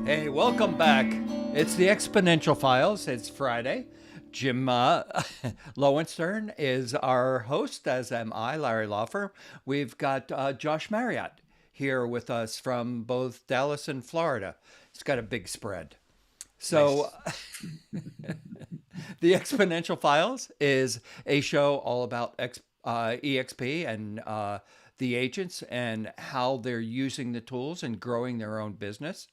Hey, welcome back. It's the Exponential Files. It's Friday. Jim Lowenstern is our host, as am I, Larry Lawfer. We've got Josh Marriott here with us from both Dallas and Florida. He's got a big spread. So, Nice. the Exponential Files is a show all about eXp and the agents and how they're using the tools and growing their own business.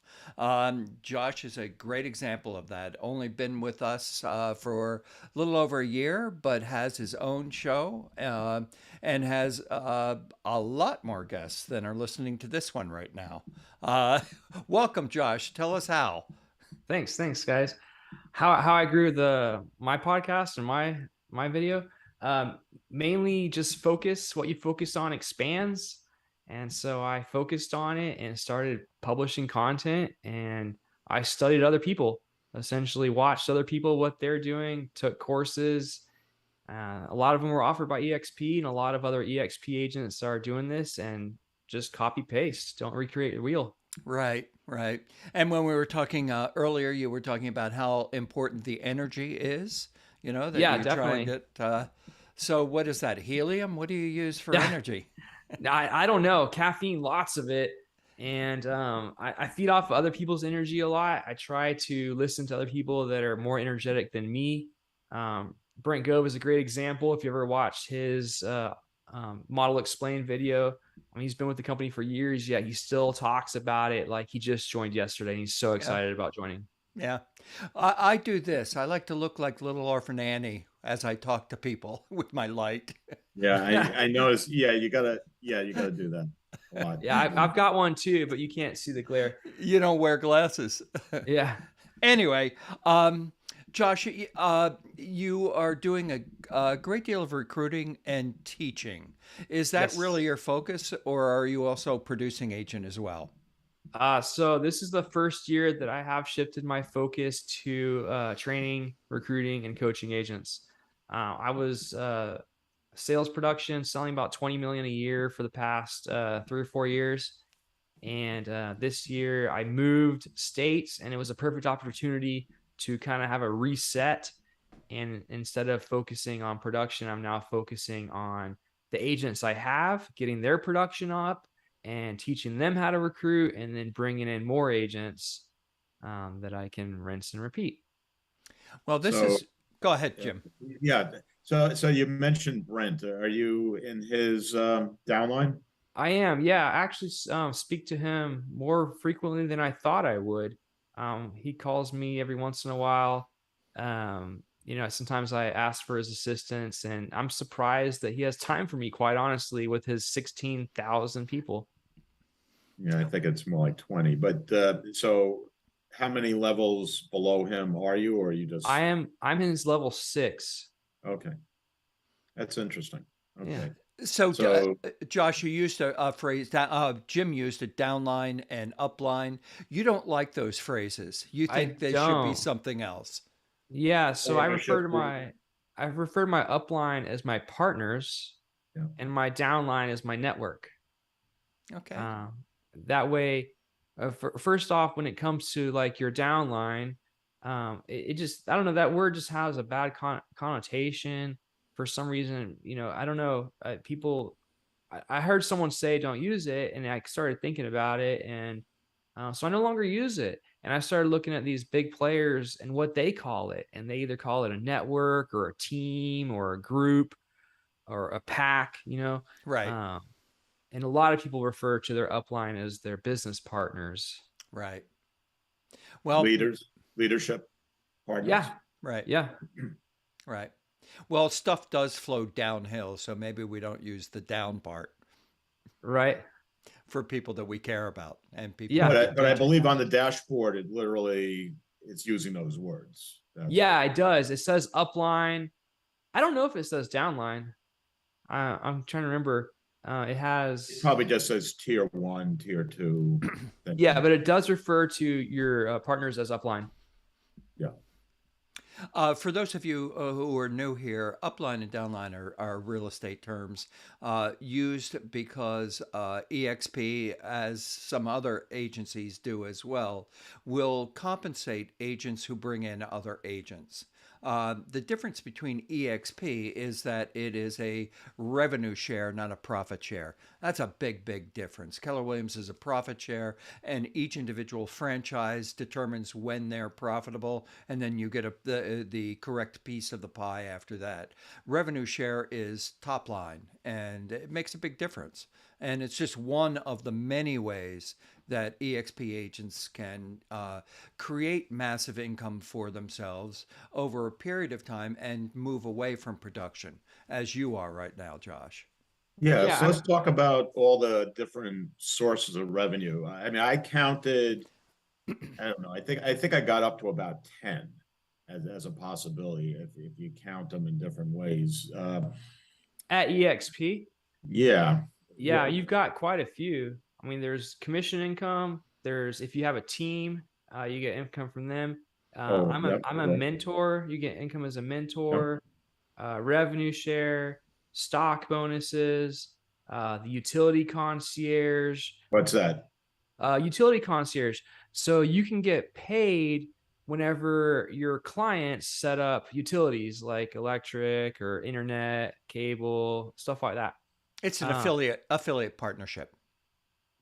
Josh is a great example of that. Only been with us for a little over a year, but has his own show and has a lot more guests than are listening to this one right now. Welcome, Josh. Tell us how. Thanks, guys. How I grew my podcast and my video, mainly just focus. What you focus on expands, and so I focused on it and started publishing content. And I studied other people, essentially watched other people what they're doing, took courses. A lot of them were offered by eXp, and a lot of other eXp agents are doing this, and just copy paste. Don't recreate the wheel. Right, right. And when we were talking earlier, you were talking about how important the energy is, that Yeah, you try and definitely. get. So, what is that? Helium? What do you use for Yeah. energy? I don't know. Caffeine, lots of it. And I feed off other people's energy a lot. I try to listen to other people that are more energetic than me. Brent Gove is a great example. If you ever watched his model explain video, I mean, he's been with the company for years, yet he still talks about it like he just joined yesterday. And he's so Yeah, excited about joining. yeah. I do this. I like to look like little orphan Annie as I talk to people with my light. Yeah, I noticed. Yeah, you gotta do that a lot. Yeah, I've got one too, but you can't see the glare. You don't wear glasses. Yeah. Anyway, Josh, you are doing a great deal of recruiting and teaching. Is that Yes. really your focus, or are you also producing agent as well? So this is the first year that I have shifted my focus to training, recruiting, and coaching agents. I was sales production, selling about 20 million a year for the past 3 or 4 years. And this year I moved states, and it was a perfect opportunity to kind of have a reset. And instead of focusing on production, I'm now focusing on the agents I have, getting their production up and teaching them how to recruit, and then bringing in more agents that I can rinse and repeat. Well, So go ahead, yeah, Jim. yeah. So you mentioned Brent. Are you in his downline? I am, yeah. I actually speak to him more frequently than I thought I would. He calls me every once in a while. Sometimes I ask for his assistance, and I'm surprised that he has time for me, quite honestly, with his 16,000 people. Yeah, I think it's more like 20. But so how many levels below him are you, or are you just I'm in his level 6. okay? That's interesting. Yeah. Okay. So, So Josh, you used a phrase that Jim used it, downline and upline. You don't like those phrases. You I think they should be don't. something else. Yeah, so ownership group. I refer to my upline as my partners, Yeah. and my downline as my network. Okay. Um, that way, first off, when it comes to like your downline, it just, I don't know, that word just has a bad connotation for some reason. I don't know. I heard someone say don't use it, and I started thinking about it, and so I no longer use it. And I started looking at these big players and what they call it, and they either call it a network or a team or a group or a pack. Right. Um, and a lot of people refer to their upline as their business partners. Right. Well, Leaders, leadership partners. Yeah, right. yeah, Right. Well, stuff does flow downhill, so maybe we don't use the down part right. for people that we care about and people Yeah, that But we but I teach. believe on the dashboard it literally it's using those words. That's yeah, it does. It says upline. I don't know if it says downline. I'm trying to remember. It it has, probably just says tier one, tier two. yeah, but it does refer to your partners as upline. Yeah. For those of you who are new here, upline and downline are real estate terms used because eXp, as some other agencies do as well, will compensate agents who bring in other agents. The difference between eXp is that it is a revenue share, not a profit share. That's a big, big difference. Keller Williams is a profit share, and each individual franchise determines when they're profitable, and then you get the correct piece of the pie after that. Revenue share is top line, and it makes a big difference. And it's just one of the many ways that eXp agents can create massive income for themselves over a period of time and move away from production, as you are right now, Josh. Yeah, Yeah, so let's talk about all the different sources of revenue. I mean, I counted, I don't know, I think I got up to about 10 as a possibility if you count them in different ways. at eXp. Yeah. Yeah, you've got quite a few. I mean, there's commission income. There's if you have a team, you get income from them. Oh, yep, I'm a right. mentor. You get income as a Yep. mentor. Revenue share, stock bonuses, the utility concierge. What's that? Utility concierge. So you can get paid whenever your clients set up utilities like electric or internet, cable, stuff like that. It's an Uh, affiliate partnership.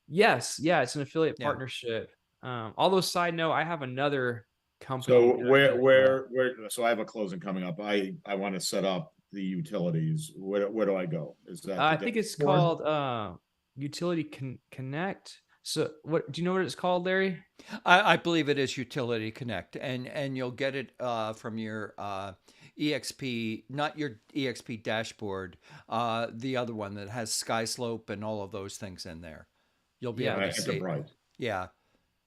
yes, yeah, it's an affiliate Yeah. partnership. Although side note, I have another company So that I do as well. so I have a closing coming up. I want to set up the utilities. Where do I go? Is that the I think it's dashboard? called Utility Connect. So what do you know what it's called, Larry? I believe it is Utility Connect, and you'll get it from your EXP, not your EXP dashboard, the other one that has SkySlope and all of those things in there. You'll be Yeah, able to see it. Enterprise. Yeah,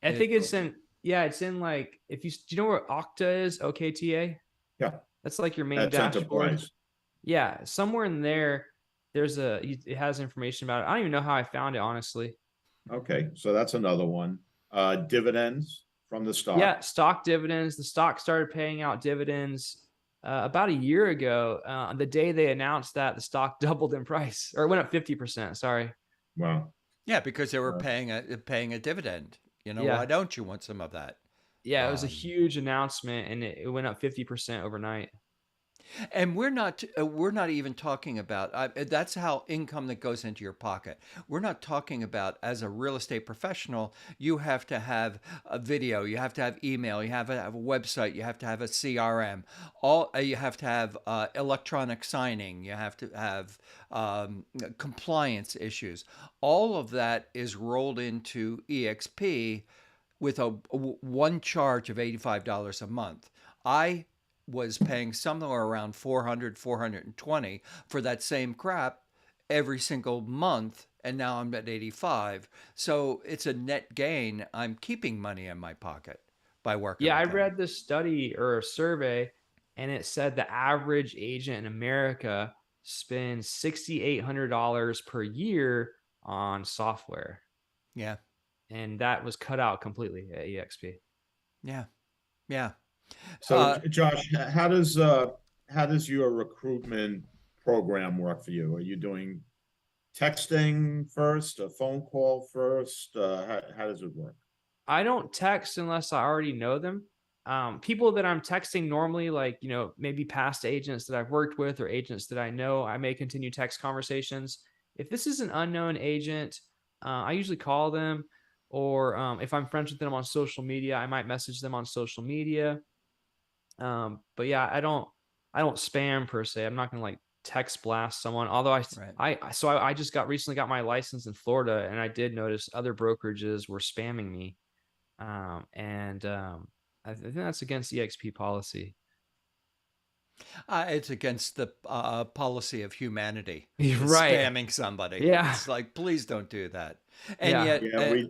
I it, think it's in yeah, it's in like if you do you know where Okta is? OKTA? Yeah, That's like your main that's dashboard. enterprise. Yeah, somewhere in there there's it has information about it. I don't even know how I found it honestly. Okay, so that's another one. Dividends from the Yeah, stock. stock dividends. The stock started paying out dividends about a year ago. The day they announced that the stock doubled in price or it went up 50%. Sorry. Wow. yeah, because they were Uh, paying a dividend. You know, why Yeah. don't you want some of that? Yeah, it was a Um, huge announcement and it went up 50% overnight. And we're not even talking about that's how income that goes into your pocket. We're not talking about as a real estate professional, you have to have a video, you have to have email, you have to have a website, you have to have a CRM, all you have to have electronic signing, you have to have compliance issues. All of that is rolled into EXP with one charge of $85 a month. I was paying somewhere around 400, 420 for that same crap every single month, and now I'm at 85. So it's a net gain. I'm keeping money in my pocket by working Yeah, I with them. read this study or a survey and it said the average agent in America spends $6,800 per year on software. Yeah. And that was cut out completely at EXP. Yeah. Yeah. so Josh, how does your recruitment program work for you? Are you doing texting first, a phone call first? How does it work? I don't text unless I already know them. People that I'm texting normally, like, maybe past agents that I've worked with or agents that I know, I may continue text conversations. If this is an unknown agent, I usually call them, or if I'm friends with them on social media, I might message them on social media. But yeah, I don't spam per se. I'm not gonna like text blast someone. Although Right. I just recently got my license in Florida, and I did notice other brokerages were spamming me. And I think that's against EXP policy. It's against the policy of humanity. Right. Spamming somebody. Yeah. It's like, please don't do that. And Yeah. yet, Yeah,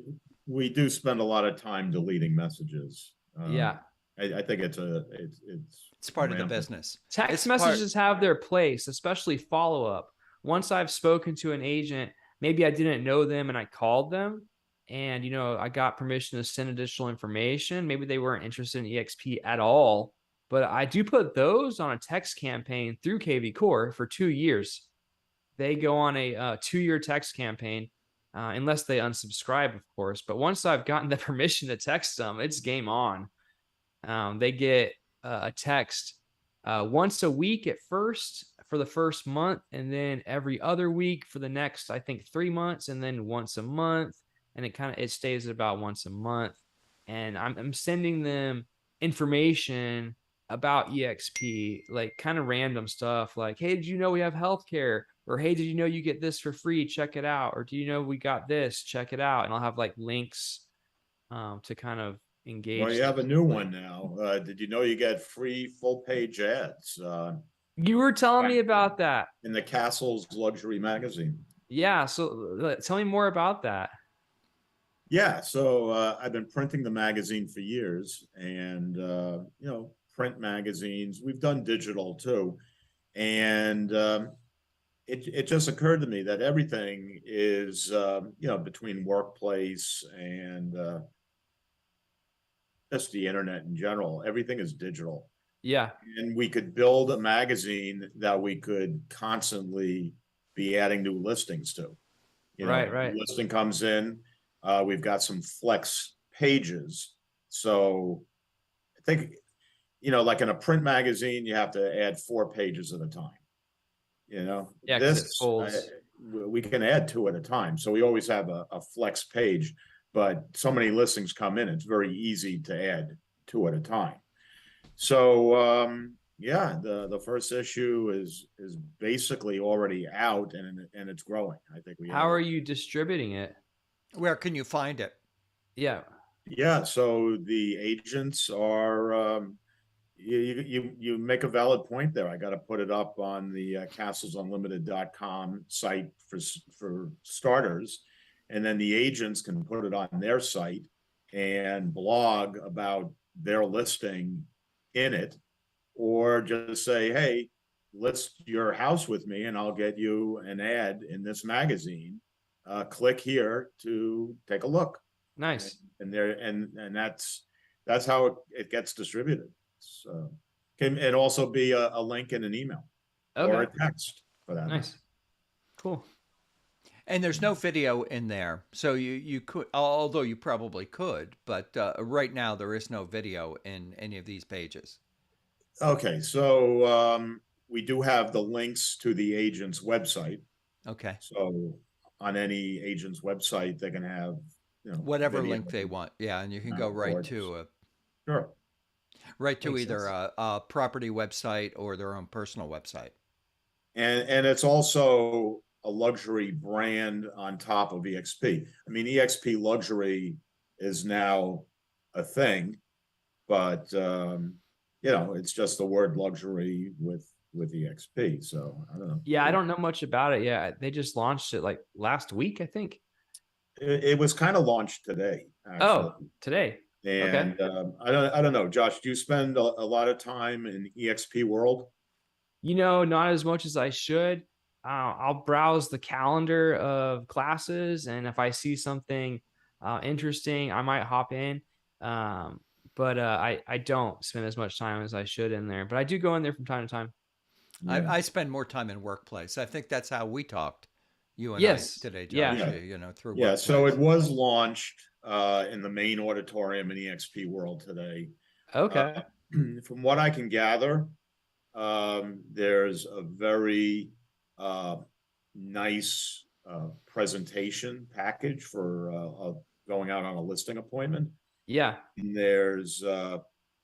we do spend a lot of time deleting messages. Yeah. I think it's it's part of the rampant. business. Text It's part. messages have their place, especially follow up. Once I've spoken to an agent, maybe I didn't know them and I called them and I got permission to send additional information. Maybe they weren't interested in EXP at all. But I do put those on a text campaign through KV Core for 2 years. They go on a 2-year text campaign, unless they unsubscribe, of course. But once I've gotten the permission to text them, it's game on. They get a text once a week at first for the first month, and then every other week for the next, I think, 3 months, and then once a month. And it stays at about once a month. And I'm sending them information about EXP, like kind of random stuff, like, hey, did you know we have healthcare? Or hey, did you know you get this for free? Check it out. Or do you know we got this? Check it out. And I'll have like links to kind of engage. Well, you have a new one now. Did you know you get free full page ads? You were telling me about that in the Castle's luxury magazine. Yeah. So tell me more about that. Yeah. So I've been printing the magazine for years, and print magazines. We've done digital too, and it just occurred to me that everything is between workplace and just the internet in general. Everything is digital. Yeah. And we could build a magazine that we could constantly be adding new listings to. Right. Listing comes in. We've got some flex pages. So I think, like in a print magazine, you have to add 4 pages at a time. Yeah, this we can add 2 at a time. So we always have a flex page, but so many listings come in, it's very easy to add 2 at a time. So the first issue is basically already out, and it's growing. I think How are you distributing it? Where can you find it? Yeah. So the agents are. You make a valid point there. I got to put it up on the castlesunlimited.com site for starters, and then the agents can put it on their site and blog about their listing in it, or just say, hey, list your house with me and I'll get you an ad in this magazine. Click here to take a look. Nice. And that's how it gets distributed. So can it also be a link in an email or a text for that? Nice. Cool. And there's no video in there. So you could, although you probably could, but right now there is no video in any of these pages. Okay. So we do have the links to the agent's website. Okay. So on any agent's website, they can have, whatever link they want. Yeah. And you can go right to sure. Right to either a property website or their own personal website. And it's also a luxury brand on top of eXp. I mean, eXp luxury is now a thing, but it's just the word luxury with eXp. So I don't know. Yeah, I don't know much about it. Yeah, they just launched it like last week, I think. It was kind of launched today. Actually. Oh, today. And okay. I don't know, Josh, do you spend a lot of time in eXp world? Not as much as I should. I'll browse the calendar of classes, and if I see something interesting, I might hop in. But I don't spend as much time as I should in there. But I do go in there from time to time. Yeah. I spend more time in workplace. I think that's how we talked, you and I today, Josh. Yeah. Through yeah. workplace. So it was launched in the main auditorium in eXp world today. Okay. From what I can gather, there's a very nice presentation package for going out on a listing appointment. Yeah. And there's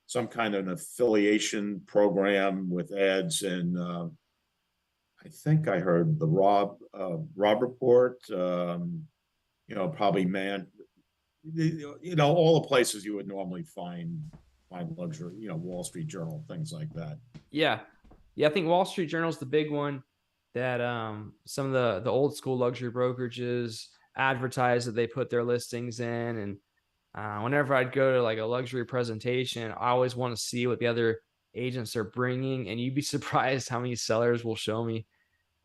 some kind of an affiliation program with ads, and I think I heard the Rob Report. Probably all the places you would normally find luxury, Wall Street Journal, things like that. Yeah. I think Wall Street Journal is the big one that some of the old school luxury brokerages advertise that they put their listings in. And whenever I'd go to like a luxury presentation, I always want to see what the other agents are bringing. And you'd be surprised how many sellers will show me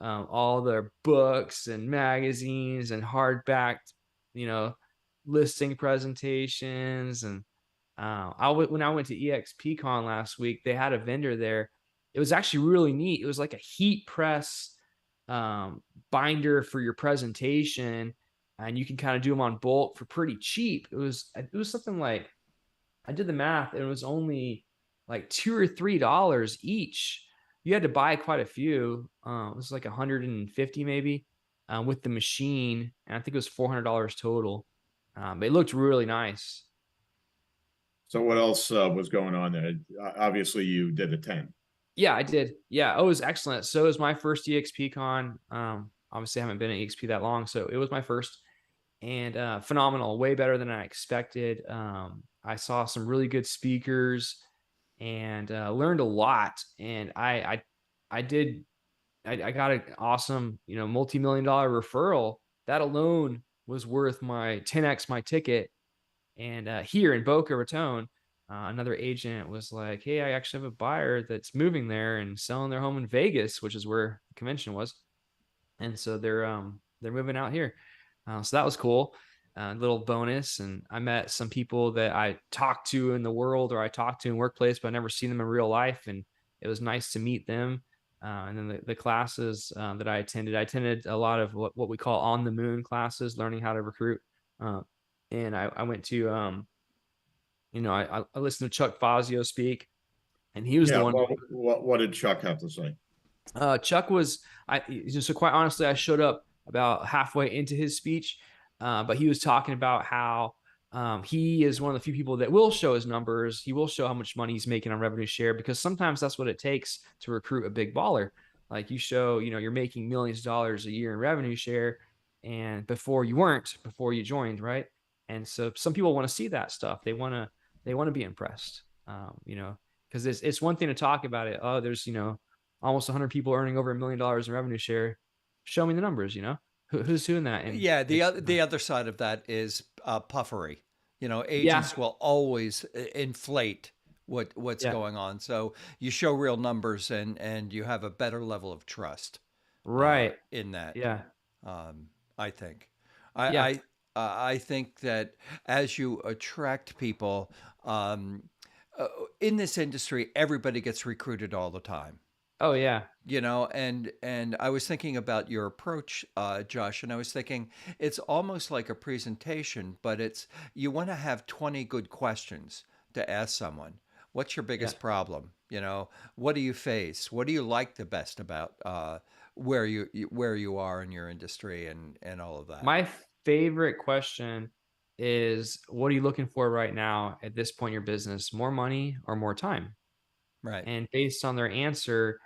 all their books and magazines and hardback, listing presentations. And When I went to EXPCon last week, they had a vendor there. It was actually really neat. It was like a heat press binder for your presentation, and you can kind of do them on bulk for pretty cheap. It was something like, I did the math, and it was only like $2 or $3 each. You had to buy quite a few. It was like 150 maybe with the machine, and I think it was $400 total. But it looked really nice. So what else was going on there? Obviously, you did a 10. Yeah, I did. Yeah, oh, it was excellent. So it was my first EXP con. Obviously, I haven't been at EXP that long, so it was my first, and phenomenal, way better than I expected. I saw some really good speakers and learned a lot. And I got an awesome, multi-million-dollar referral. That alone was worth my 10x my ticket. And here in Boca Raton, another agent was like, "Hey, I actually have a buyer that's moving there and selling their home in Vegas, which is where the convention was, and so they're moving out here." So that was cool, little bonus. And I met some people that I talked to in the world, or I talked to in workplace, but I never seen them in real life, and it was nice to meet them. And then the classes that I attended a lot of what we call on the moon classes, learning how to recruit. And I went to I listened to Chuck Fazio speak, and he was the Yeah. one. Well, what did Chuck have to say? Chuck was, so quite honestly, I showed up about halfway into his speech, but he was talking about how he is one of the few people that will show his numbers. He will show how much money he's making on revenue share, because sometimes that's what it takes to recruit a big baller. Like, you show, you're making millions of dollars a year in revenue share, and before you joined, right? And so some people want to see that stuff. They want to be impressed, because it's one thing to talk about it. Oh, there's, almost 100 people earning over $1 million in revenue share. Show me the numbers. Who's doing that? And Yeah, the other side of that is puffery. yeah, Agents will always inflate what's yeah, going on. So you show real numbers, and you have a better level of trust right, in that. yeah, I think. yeah, I think that as you attract people um, in this industry, everybody gets recruited all the time. oh yeah, And I was thinking about your approach, Josh, and I was thinking it's almost like a presentation, but it's you want to have 20 good questions to ask someone. What's your yeah. biggest problem? What do you face? What do you like the best about where you are in your industry, and all of that? My favorite question is, what are you looking for right now at this point in your business? More money or more time? Right, And based on their answer,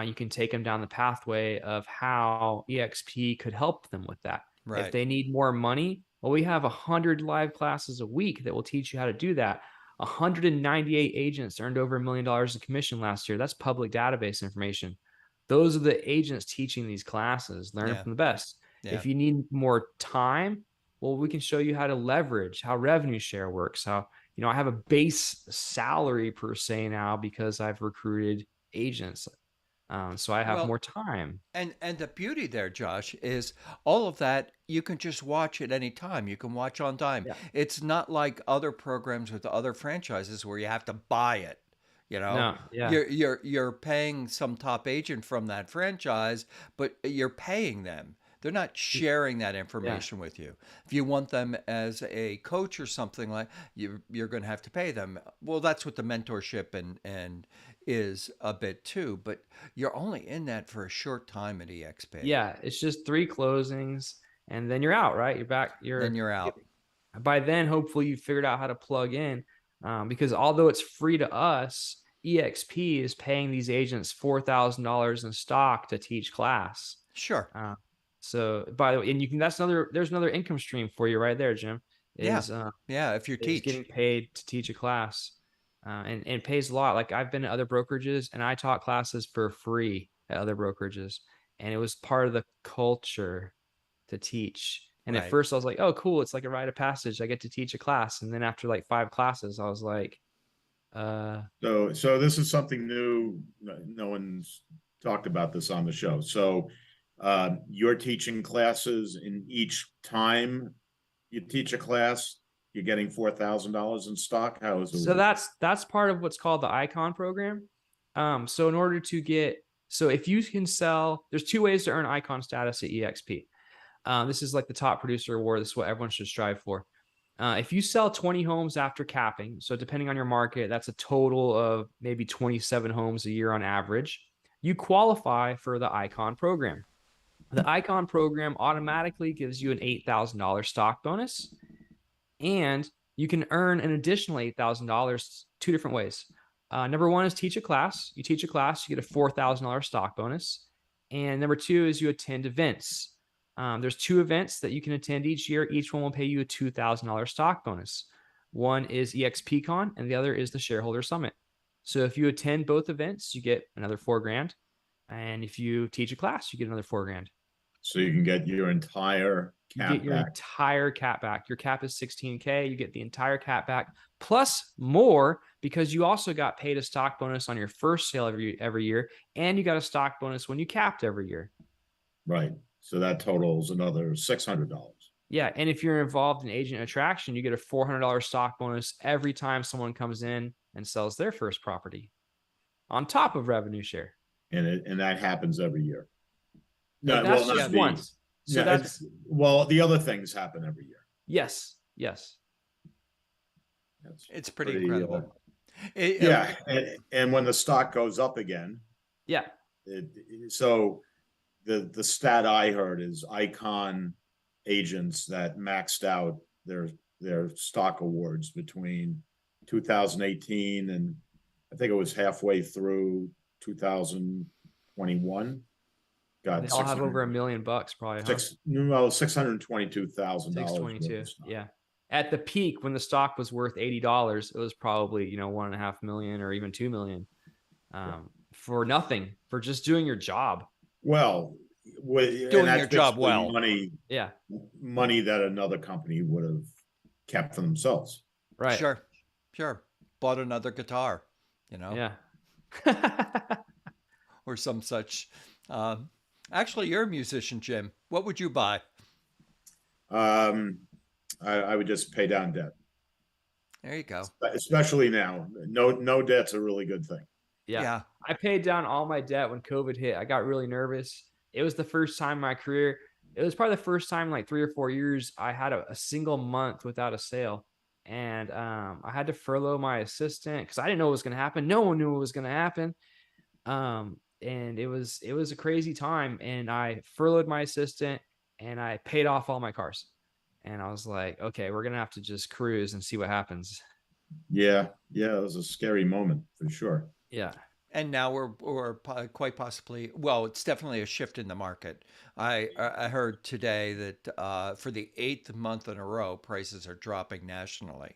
you can take them down the pathway of how eXp could help them with that. If right, they need more money, well, we have 100 live classes a week that will teach you how to do that. 198 agents earned over $1 million in commission last year. That's public database information. Those are the agents teaching these classes, learning yeah, from the best. yeah. If you need more time, well, we can show you how to leverage, how revenue share works, how I have a base salary per se now because I've recruited agents. So I have Well, more time. and the beauty there, Josh, is all of that you can just watch at any time. You can watch on time. Yeah. It's not like other programs with other franchises where you have to buy it. You know, No. Yeah. you're paying some top agent from that franchise, but you're paying them. They're not sharing that Yeah. information with you. If you want them as a coach or something, like you're going to have to pay them. Well, that's what the mentorship and is a bit too, but you're only in that for a short time at EXP. Yeah. It's just 3 closings, and then you're out, right? You're back. Then you're out. By then, hopefully you figured out how to plug in, because although it's free to us, EXP is paying these agents $4,000 in stock to teach class. Sure. So by the way, and there's another income stream for you right there, Jim, Yeah. is Yeah. If you is teach. getting paid to teach a class, and pays a lot. Like, I've been at other brokerages and I taught classes for free at other brokerages, and it was part of the culture to teach. And at Right. first I was like, oh, cool, it's like a rite of passage. I get to teach a class. And then after like 5 classes, I was like, So this is something new. No one's talked about this on the show. So you're teaching classes, in each time you teach a class, you're getting $4,000 in stock? How is it? So that's part of what's called the Icon program. So in order to get, so if you can sell, there's two ways to earn Icon status at eXp. This is like the top producer award. This is what everyone should strive for. If you sell 20 homes after capping, so depending on your market, that's a total of maybe 27 homes a year on average, you qualify for the Icon program. The Icon program automatically gives you an $8,000 stock bonus, and you can earn an additional $8,000 two different ways. Number one is teach a class. You teach a class, you get a $4,000 stock bonus. And number two is you attend events. There's two events that you can attend each year. Each one will pay you a $2,000 stock bonus. One is eXpCon and the other is the Shareholder Summit. So if you attend both events, you get another $4,000. And if you teach a class, you get another $4,000. So you can get your entire cap You get your back. entire cap back. Your cap is $16K. You get the entire cap back plus more because you also got paid a stock bonus on your first sale every year, and you got a stock bonus when you capped every year. Right. So that totals another $600. Yeah, and if you're involved in agent attraction, you get a $400 stock bonus every time someone comes in and sells their first property, on top of revenue share. And that happens every year. No, No, that's well, just not once. So yeah, that's well, the other things happen every year. yes. That's It's pretty incredible. yeah, and when the stock goes up again, Yeah. So the stat I heard is Icon agents that maxed out their stock awards between 2018 and I think it was halfway through 2021. Got They all have over $1 million probably. Huh? $622,000. 622. Yeah. At the peak when the stock was worth $80, it was probably, $1.5 million or even $2 million. For nothing, for just doing your job. Well, doing your job well. Money that another company would have kept for themselves. Right. Sure. Bought another guitar, Yeah. or some such. Actually, you're a musician, Jim. What would you buy? I would just pay down debt. There you go. Especially now. No debt's a really good thing. Yeah. I paid down all my debt when COVID hit. I got really nervous. It was the first time in my career. It was probably the first time in like 3 or 4 years I had a single month without a sale. And I had to furlough my assistant because I didn't know what was going to happen. No one knew what was going to happen. And it was a crazy time. And I furloughed my assistant and I paid off all my cars. And I was like, okay, we're going to have to just cruise and see what happens. Yeah. It was a scary moment for sure. Yeah. And now we're quite possibly, well, it's definitely a shift in the market. I heard today that for the 8th month in a row, prices are dropping nationally.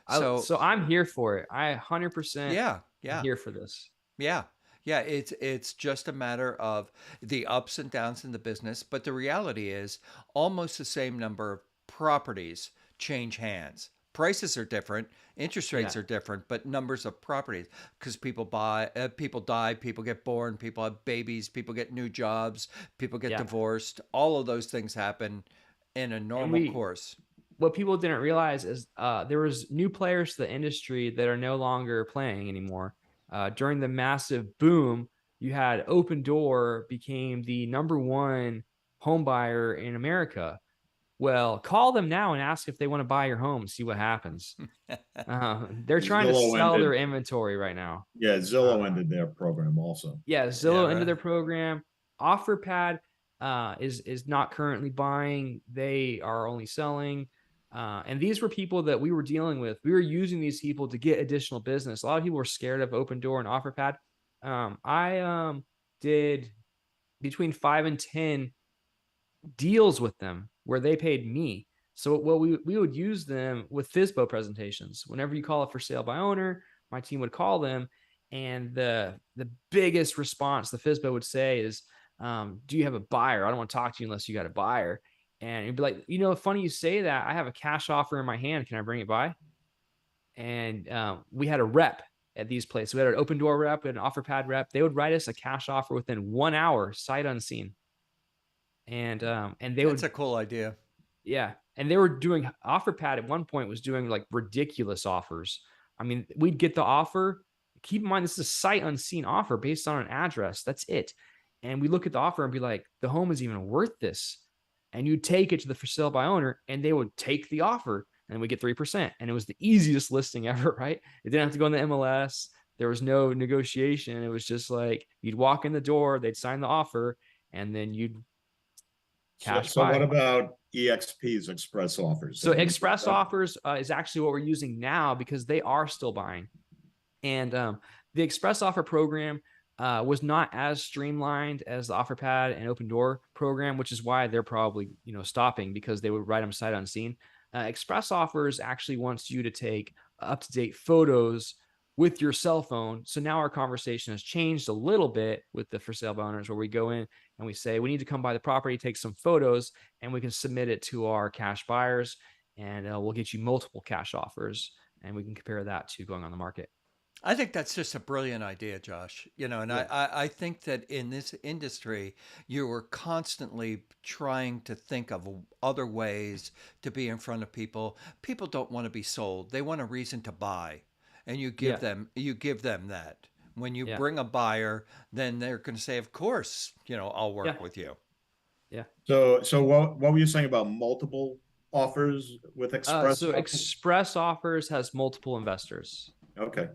So I'm here for it. I 100% am here for this. Yeah. It's just a matter of the ups and downs in the business. But the reality is almost the same number of properties change hands. Prices are different, interest rates are different, but numbers of properties, because people die, people get born, people have babies, people get new jobs, people get divorced. All of those things happen in a normal course. What people didn't realize is there was new players to the industry that are no longer playing anymore. During the massive boom, you had Open Door became the #1 home buyer in America. Well, call them now and ask if they want to buy your home, see what happens. They're trying to sell their inventory right now. Yeah, Zillow ended their program also. Yeah, Zillow ended their program. OfferPad is not currently buying. They are only selling. And these were people that we were dealing with. We were using these people to get additional business. A lot of people were scared of Open Door and OfferPad. I did between 5 and 10 deals with them where they paid me. So we would use them with FSBO presentations. Whenever you call it for sale by owner, my team would call them. And the biggest response the FSBO would say is, do you have a buyer? I don't want to talk to you unless you got a buyer. And you'd be like, funny you say that. I have a cash offer in my hand. Can I bring it by? And we had a rep at these places. We had an Open Door rep, we had an OfferPad rep. They would write us a cash offer within 1 hour, sight unseen. And they would. That's a cool idea. Yeah. And they were doing OfferPad at one point was doing like ridiculous offers. I mean, we'd get the offer. Keep in mind, this is a sight unseen offer based on an address. That's it. And we look at the offer and be like, the home is even worth this. And you take it to the for sale by owner, and they would take the offer, and we get 3%. And it was the easiest listing ever, right? It didn't have to go in the MLS. There was no negotiation. It was just like you'd walk in the door, they'd sign the offer, and then you'd cash So what buy. about EXP's express offers? So Have you used express that? offers is actually what we're using now because they are still buying. And the express offer program was not as streamlined as the OfferPad and Open Door program, which is why they're probably stopping, because they would write them sight unseen. Express offers actually wants you to take up-to-date photos with your cell phone. So now our conversation has changed a little bit with the for sale by owners, where we go in and we say, we need to come by the property, take some photos, and we can submit it to our cash buyers, and we'll get you multiple cash offers, and we can compare that to going on the market. I think that's just a brilliant idea, Josh. And Yeah. I think that in this industry, you are constantly trying to think of other ways to be in front of people. People don't want to be sold. They want a reason to buy. And Yeah. you give them that. When you Yeah. bring a buyer, then they're going to say, of course, I'll Yeah. work with you. Yeah. So what were you saying about multiple offers with express So offers? Express Offers has multiple investors. Okay.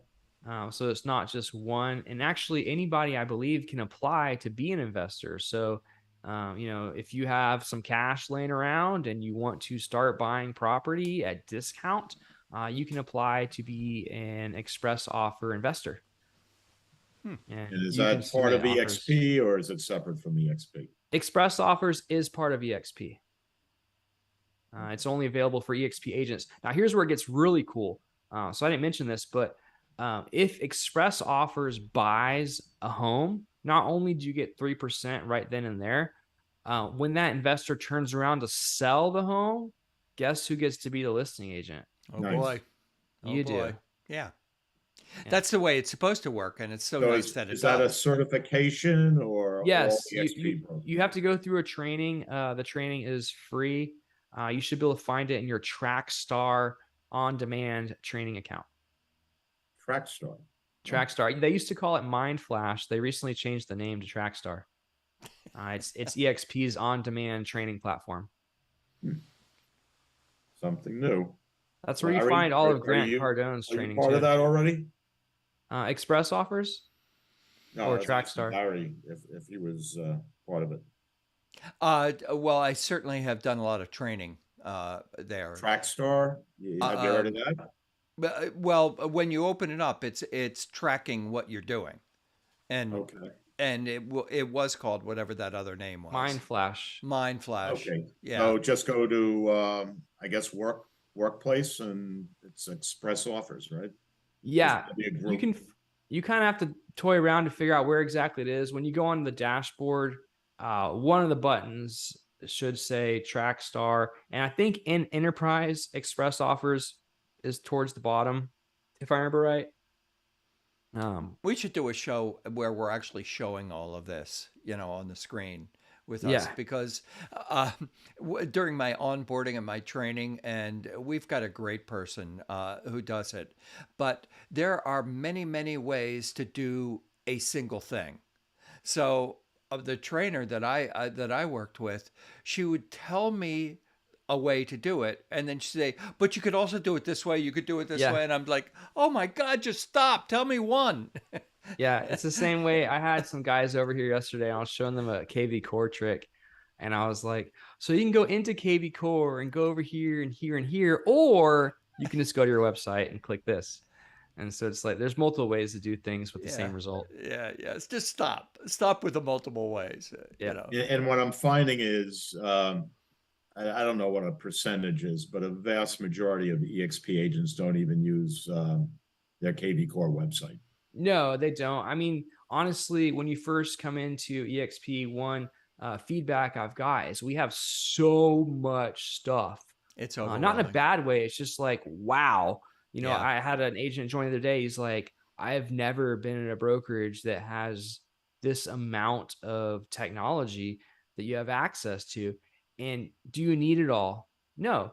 So it's not just one. And actually, anybody, I believe, can apply to be an investor. So, if you have some cash laying around and you want to start buying property at discount, you can apply to be an Express Offer investor. Hmm. And And is you can that part submit of offers. EXP or is it separate from EXP? Express Offers is part of eXp. It's only available for eXp agents. Now, here's where it gets really cool. So I didn't mention this, but if Express Offers buys a home, not only do you get 3% right then and there, when that investor turns around to sell the home, guess who gets to be the listing agent? Oh Nice. boy. Oh You boy. do. Yeah. Yeah. That's the way it's supposed to work. And it's so So nice that it is that a does. certification or all Yes, EXP programs? you have to go through a training. The training is free. You should be able to find it in your Trackstar on-demand training account. Trackstar. Trackstar. They used to call it Mind Flash. They recently changed the name to Trackstar. It's eXp's on-demand training platform. Something new. That's where you Larry, find all of are Grant you- Cardone's Are you training part of too. that already? Express Offers No, or I was asking Trackstar. Larry if he was part of it. Well, I certainly have done a lot of training there. Trackstar? Have you heard of Um, that? Well, when you open it up, it's tracking what you're doing, and Okay. it was called whatever that other name was. Mind Flash. Mind Flash. Okay. Yeah. So just go to I guess workplace and it's express offers, right? Yeah, There's gonna be a you group. can. You kind of have to toy around to figure out where exactly it is. When you go on the dashboard, one of the buttons should say Trackstar, and I think in Enterprise, Express Offers is towards the bottom, if I remember right. We should do a show where we're actually showing all of this, on the screen with us, Yeah. because during my onboarding and my training, and we've got a great person who does it, but there are many, many ways to do a single thing. So, of the trainer that I worked with, she would tell me a way to do it, and then she'd say, "But you could also do it this way. You could do it this Yeah. way." And I'm like, "Oh my God, just stop! Tell me one." Yeah, it's the same way. I had some guys over here yesterday, and I was showing them a KV core trick. And I was like, so you can go into KV core and go over here and here and here, or you can just go to your website and click this. And so it's like there's multiple ways to do things with the same result. Yeah. It's just stop with the multiple ways. Yeah. And what I'm finding is I don't know what a percentage is, but a vast majority of EXP agents don't even use their KV Core website. No, they don't. I mean, honestly, when you first come into eXp, one feedback I've got is we have so much stuff. It's Not in a overwhelming. bad way. It's just like, wow. Yeah. I had an agent join the other day. He's like, I have never been in a brokerage that has this amount of technology that you have access to. And do you need it all? No.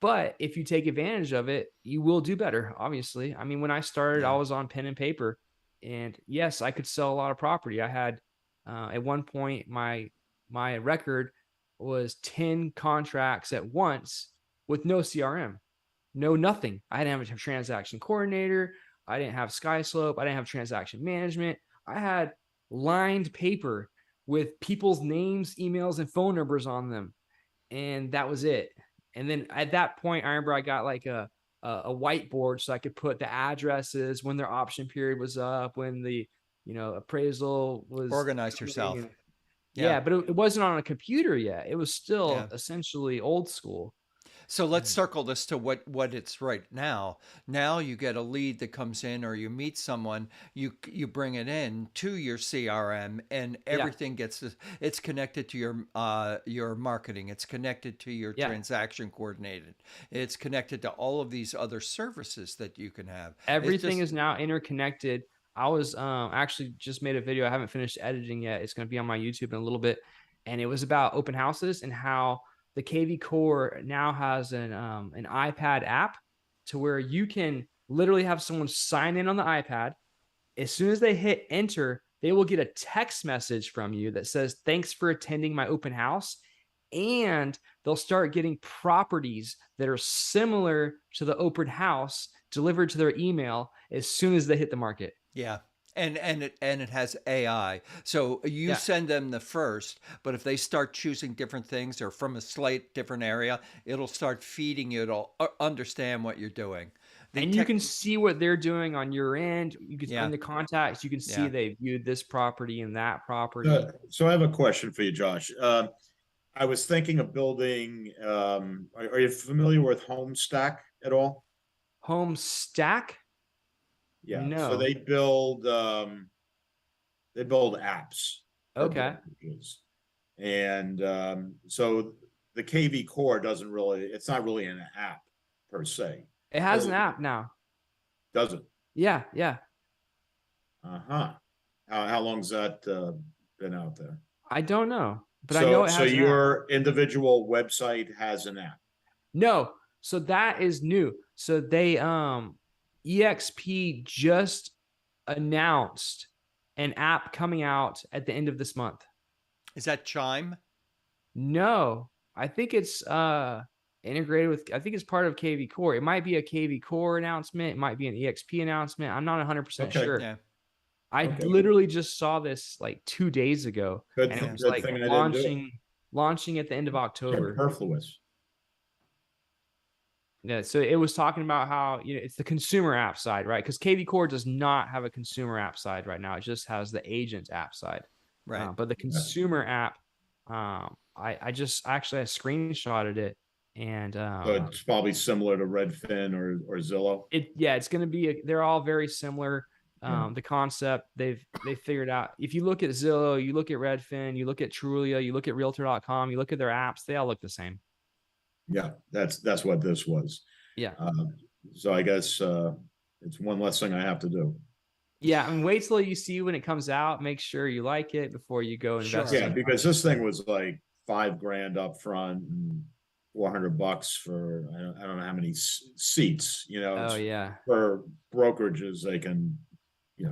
But if you take advantage of it, you will do better, obviously. I mean, when I started, I Yeah. was on pen and paper, and yes, I could sell a lot of property. I had at one point my record was 10 contracts at once with no CRM, no nothing. I didn't have a transaction coordinator. I didn't have SkySlope. I didn't have transaction management. I had lined paper with people's names, emails, and phone numbers on them, and that was it. And then at that point, I remember I got like a whiteboard so I could put the addresses, when their option period was up, when the appraisal was Organize coming. yourself. And Yeah. yeah, but it wasn't on a computer yet. It was still Yeah. essentially old school. So let's circle this to what it's right now. Now you get a lead that comes in, or you meet someone, you bring it in to your CRM, and Yeah, everything gets it's connected to your marketing. It's connected to your yeah. transaction coordinated. It's connected to all of these other services that you can have. It's Everything just is now interconnected. I was actually just made a video. I haven't finished editing yet. It's going to be on my YouTube in a little bit, and it was about open houses and how the KV Core now has an iPad app to where you can literally have someone sign in on the iPad. As soon as they hit enter, they will get a text message from you that says, "Thanks for attending my open house." And they'll start getting properties that are similar to the open house delivered to their email as soon as they hit the market. yeah. And it has AI. So you Yeah. send them the first, but if they start choosing different things or from a slight different area, it'll start feeding you. It'll understand what you're doing. The And you tech, can see what they're doing on your end. You can yeah, in the contacts, you can see yeah. they viewed this property and that property. So I have a question for you, Josh. I was thinking of building. Are you familiar with Homestack at all? Home stack? Yeah. So No. they build apps for Okay. brokerages, and so the KV Core doesn't really. It's not really an app per se. It has Or an app now. does it? Yeah, yeah. Uh-huh. How long's that been out there? I don't know, but I know So it so has an app. your individual website has an app. No, so that is new. So they eXp just announced an app coming out at the end of this month. Is that Chime? No, I think it's integrated with, I think it's part of KV Core. It might be a KV Core announcement, it might be an EXP announcement. I'm not 100% Okay. sure. Yeah, I Okay. literally just saw this like 2 days ago, Good, and it was good like thing I didn't do it. launching at the end of October. Superfluous. Yeah, so it was talking about how it's the consumer app side, right? Because KV Core does not have a consumer app side right now; it just has the agent app side. right. But the consumer app, I just actually I screenshotted it, and So it's probably similar to Redfin or Zillow. it's going to be they're all very similar. Yeah. The concept they figured out. If you look at Zillow, you look at Redfin, you look at Trulia, you look at Realtor.com, you look at their apps, they all look the same. Yeah, that's what this was. Yeah. So I guess it's one less thing I have to do. Yeah, I mean, wait till you see when it comes out. Make sure you like it before you go invest. Sure. Yeah, in because this thing was like $5,000 up front and $400 for I don't know how many seats. Oh yeah. For brokerages they can, it's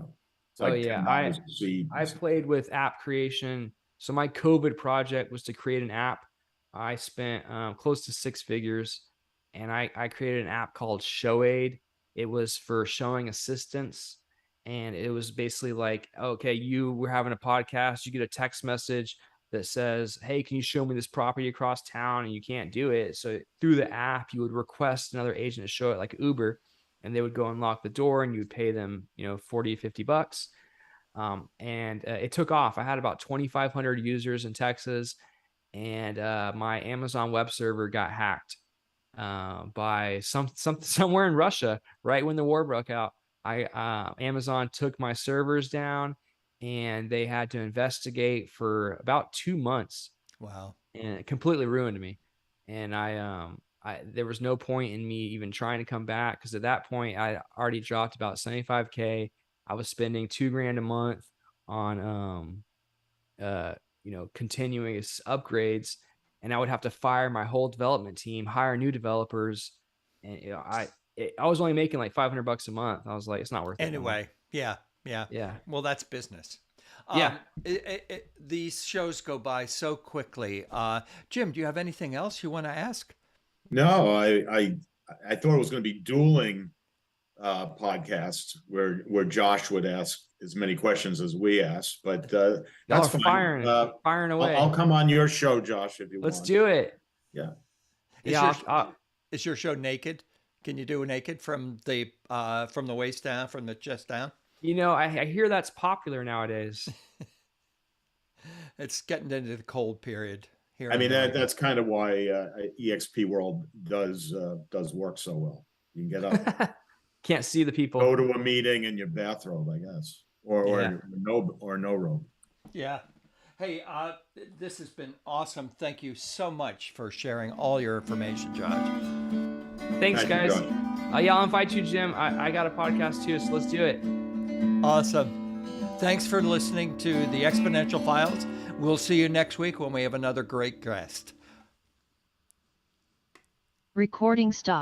Oh like yeah. $10 a seat. I played with app creation. So my COVID project was to create an app. I spent close to 6 figures, and I created an app called Show Aid. It was for showing assistance, and it was basically like, okay, you were having a podcast, you get a text message that says, hey, can you show me this property across town? And you can't do it. So through the app, you would request another agent to show it, like Uber, and they would go unlock the door, and you would pay them, 40, $50. And it took off. I had about 2,500 users in Texas, and my Amazon web server got hacked by somewhere in Russia right when the war broke out. Amazon took my servers down, and they had to investigate for about 2 months, Wow. and it completely ruined me. And there was no point in me even trying to come back, because at that point I already dropped about 75K. I was spending $2,000 a month on continuous upgrades, and I would have to fire my whole development team, hire new developers. And I was only making like $500 a month. I was like, it's not worth it. Anyway, yeah. Yeah. Well, that's business. Yeah. These shows go by so quickly. Jim, do you have anything else you want to ask? No, I thought it was going to be dueling podcasts where Josh would ask as many questions as we ask, but that's fine. Firing away. I'll come on your show, Josh, if you want. Let's do it. Yeah. Is your show naked? Can you do a naked from the waist down, from the chest down? I hear that's popular nowadays. It's getting into the cold period here. I mean, that's kind of why eXp World does work so well. You can get up, can't see the people, go to a meeting in your bathrobe, I guess, or no robe. Yeah. Hey, this has been awesome. Thank you so much for sharing all your information, Josh. Thanks, guys. I'll invite you, Jim. I got a podcast too, so let's do it. Awesome. Thanks for listening to the Exponential Files. We'll see you next week when we have another great guest. Recording stop.